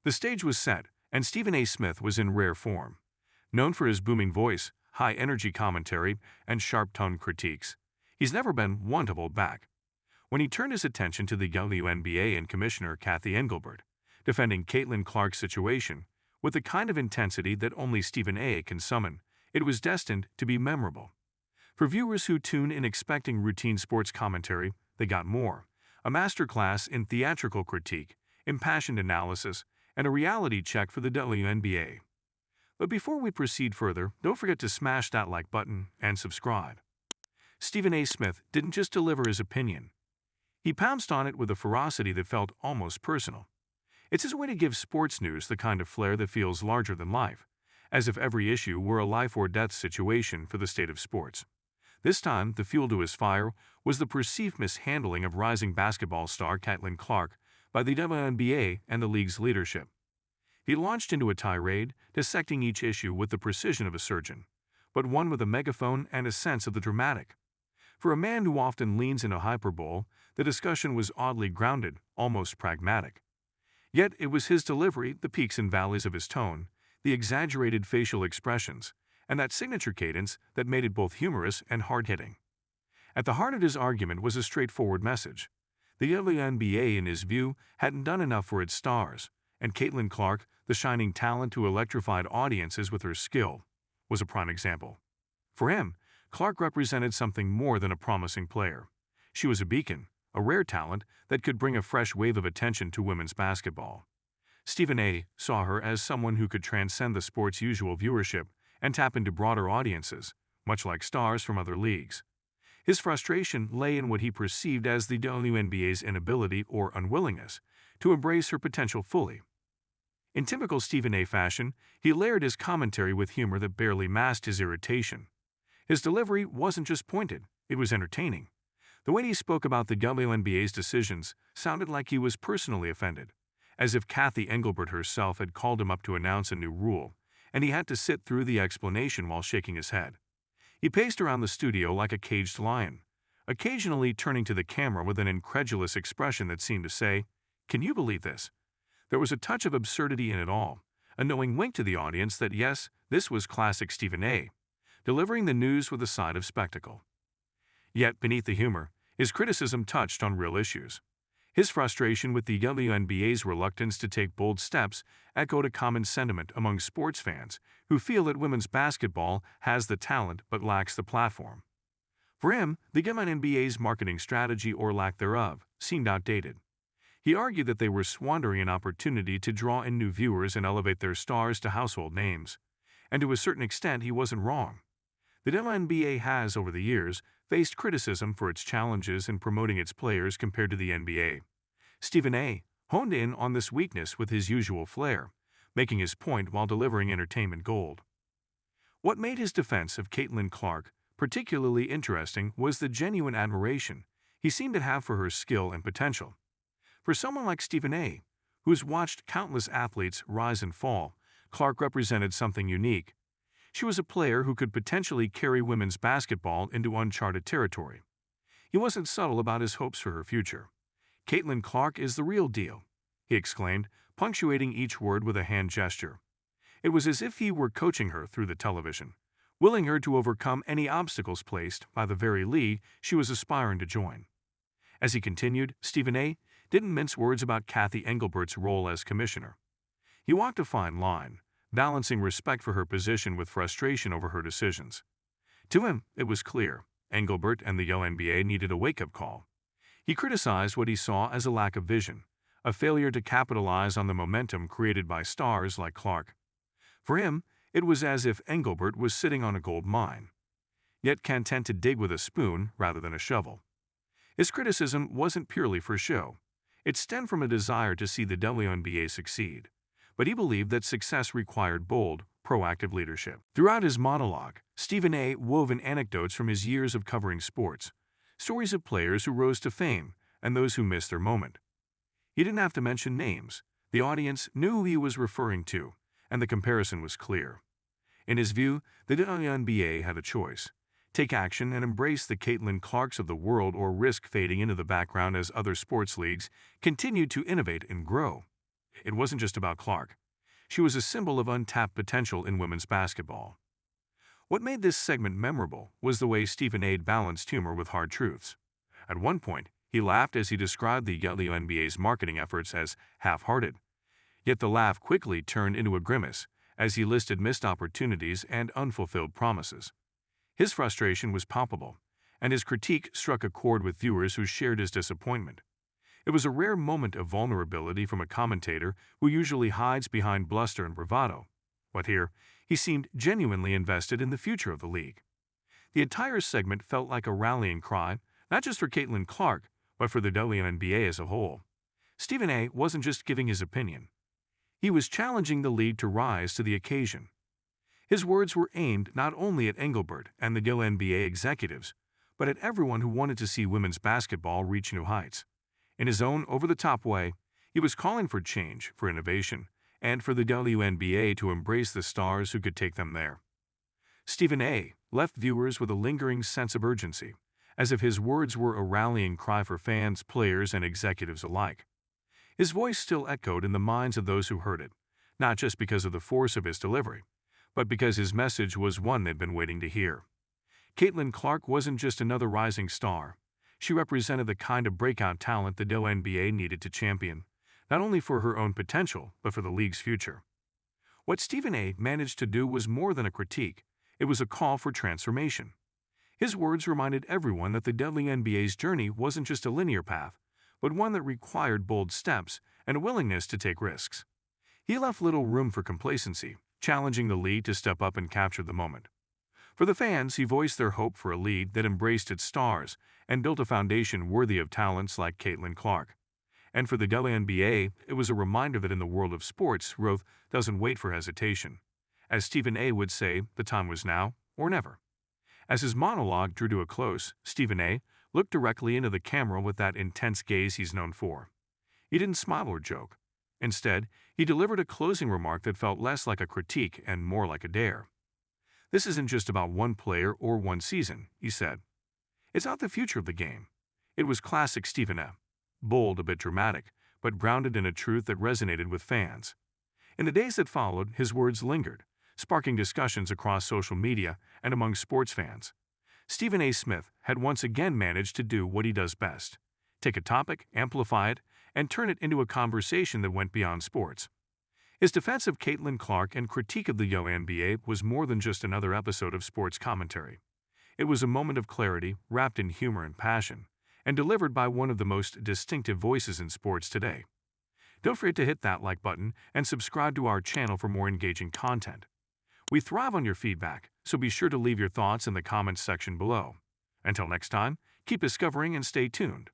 The stage was set, and Stephen A. Smith was in rare form. Known for his booming voice, high-energy commentary, and sharp-toned critiques, he's never been one to hold back. When he turned his attention to the WNBA and Commissioner Cathy Engelbert, defending Caitlin Clark's situation with the kind of intensity that only Stephen A. can summon, it was destined to be memorable. For viewers who tune in expecting routine sports commentary, they got more: a masterclass in theatrical critique, impassioned analysis, and a reality check for the WNBA. But before we proceed further, don't forget to smash that like button and subscribe. Stephen A. Smith didn't just deliver his opinion. He pounced on it with a ferocity that felt almost personal. It's his way to give sports news the kind of flair that feels larger than life, as if every issue were a life-or-death situation for the state of sports. This time, the fuel to his fire was the perceived mishandling of rising basketball star Caitlin Clark by the WNBA and the league's leadership. He launched into a tirade, dissecting each issue with the precision of a surgeon, but one with a megaphone and a sense of the dramatic. For a man who often leans into hyperbole, the discussion was oddly grounded, almost pragmatic. Yet it was his delivery, the peaks and valleys of his tone, the exaggerated facial expressions, and that signature cadence that made it both humorous and hard-hitting. At the heart of his argument was a straightforward message. The WNBA, in his view, hadn't done enough for its stars, and Caitlin Clark, the shining talent who electrified audiences with her skill, was a prime example. For him, Clark represented something more than a promising player. She was a beacon, a rare talent that could bring a fresh wave of attention to women's basketball. Stephen A. saw her as someone who could transcend the sport's usual viewership and tap into broader audiences, much like stars from other leagues. His frustration lay in what he perceived as the WNBA's inability or unwillingness to embrace her potential fully. In typical Stephen A. fashion, he layered his commentary with humor that barely masked his irritation. His delivery wasn't just pointed, it was entertaining. The way he spoke about the WNBA's decisions sounded like he was personally offended, as if Cathy Engelbert herself had called him up to announce a new rule, and he had to sit through the explanation while shaking his head. He paced around the studio like a caged lion, occasionally turning to the camera with an incredulous expression that seemed to say, "Can you believe this?" There was a touch of absurdity in it all, a knowing wink to the audience that yes, this was classic Stephen A., delivering the news with a side of spectacle. Yet, beneath the humor, his criticism touched on real issues. His frustration with the WNBA's reluctance to take bold steps echoed a common sentiment among sports fans who feel that women's basketball has the talent but lacks the platform. For him, the WNBA's marketing strategy or lack thereof seemed outdated. He argued that they were squandering an opportunity to draw in new viewers and elevate their stars to household names. And to a certain extent, he wasn't wrong. The WNBA has, over the years, faced criticism for its challenges in promoting its players compared to the NBA. Stephen A. honed in on this weakness with his usual flair, making his point while delivering entertainment gold. What made his defense of Caitlin Clark particularly interesting was the genuine admiration he seemed to have for her skill and potential. For someone like Stephen A., who's watched countless athletes rise and fall, Clark represented something unique. She was a player who could potentially carry women's basketball into uncharted territory. He wasn't subtle about his hopes for her future. "Caitlin Clark is the real deal," he exclaimed, punctuating each word with a hand gesture. It was as if he were coaching her through the television, willing her to overcome any obstacles placed by the very league she was aspiring to join. As he continued, Stephen A. didn't mince words about Cathy Engelbert's role as commissioner. He walked a fine line, balancing respect for her position with frustration over her decisions. To him, it was clear, Engelbert and the WNBA needed a wake-up call. He criticized what he saw as a lack of vision, a failure to capitalize on the momentum created by stars like Clark. For him, it was as if Engelbert was sitting on a gold mine, yet content to dig with a spoon rather than a shovel. His criticism wasn't purely for show. It stemmed from a desire to see the WNBA succeed, but he believed that success required bold, proactive leadership. Throughout his monologue, Stephen A. wove in anecdotes from his years of covering sports, stories of players who rose to fame and those who missed their moment. He didn't have to mention names. The audience knew who he was referring to, and the comparison was clear. In his view, the WNBA had a choice: take action and embrace the Caitlin Clarks of the world, or risk fading into the background as other sports leagues continued to innovate and grow. It wasn't just about Clark. She was a symbol of untapped potential in women's basketball. What made this segment memorable was the way Stephen A. balanced humor with hard truths. At one point, he laughed as he described the WNBA's marketing efforts as half-hearted. Yet the laugh quickly turned into a grimace as he listed missed opportunities and unfulfilled promises. His frustration was palpable, and his critique struck a chord with viewers who shared his disappointment. It was a rare moment of vulnerability from a commentator who usually hides behind bluster and bravado. But here, he seemed genuinely invested in the future of the league. The entire segment felt like a rallying cry, not just for Caitlin Clark, but for the WNBA as a whole. Stephen A. wasn't just giving his opinion. He was challenging the league to rise to the occasion. His words were aimed not only at Engelbert and the WNBA executives, but at everyone who wanted to see women's basketball reach new heights. In his own over-the-top way, he was calling for change, for innovation, and for the WNBA to embrace the stars who could take them there. Stephen A. left viewers with a lingering sense of urgency, as if his words were a rallying cry for fans, players, and executives alike. His voice still echoed in the minds of those who heard it, not just because of the force of his delivery, but because his message was one they'd been waiting to hear. Caitlin Clark wasn't just another rising star. She represented the kind of breakout talent the WNBA needed to champion, not only for her own potential, but for the league's future. What Stephen A. managed to do was more than a critique. It was a call for transformation. His words reminded everyone that the WNBA's journey wasn't just a linear path, but one that required bold steps and a willingness to take risks. He left little room for complacency, challenging the league to step up and capture the moment. For the fans, he voiced their hope for a league that embraced its stars and built a foundation worthy of talents like Caitlin Clark. And for the WNBA, it was a reminder that in the world of sports, growth doesn't wait for hesitation. As Stephen A. would say, the time was now or never. As his monologue drew to a close, Stephen A. looked directly into the camera with that intense gaze he's known for. He didn't smile or joke. Instead, he delivered a closing remark that felt less like a critique and more like a dare. "This isn't just about one player or one season," he said. "It's not the future of the game." It was classic Stephen A. Bold, a bit dramatic, but grounded in a truth that resonated with fans. In the days that followed, his words lingered, sparking discussions across social media and among sports fans. Stephen A. Smith had once again managed to do what he does best: take a topic, amplify it, and turn it into a conversation that went beyond sports. His defense of Caitlin Clark and critique of the WNBA was more than just another episode of sports commentary. It was a moment of clarity, wrapped in humor and passion, and delivered by one of the most distinctive voices in sports today. Don't forget to hit that like button and subscribe to our channel for more engaging content. We thrive on your feedback, so be sure to leave your thoughts in the comments section below. Until next time, keep discovering and stay tuned.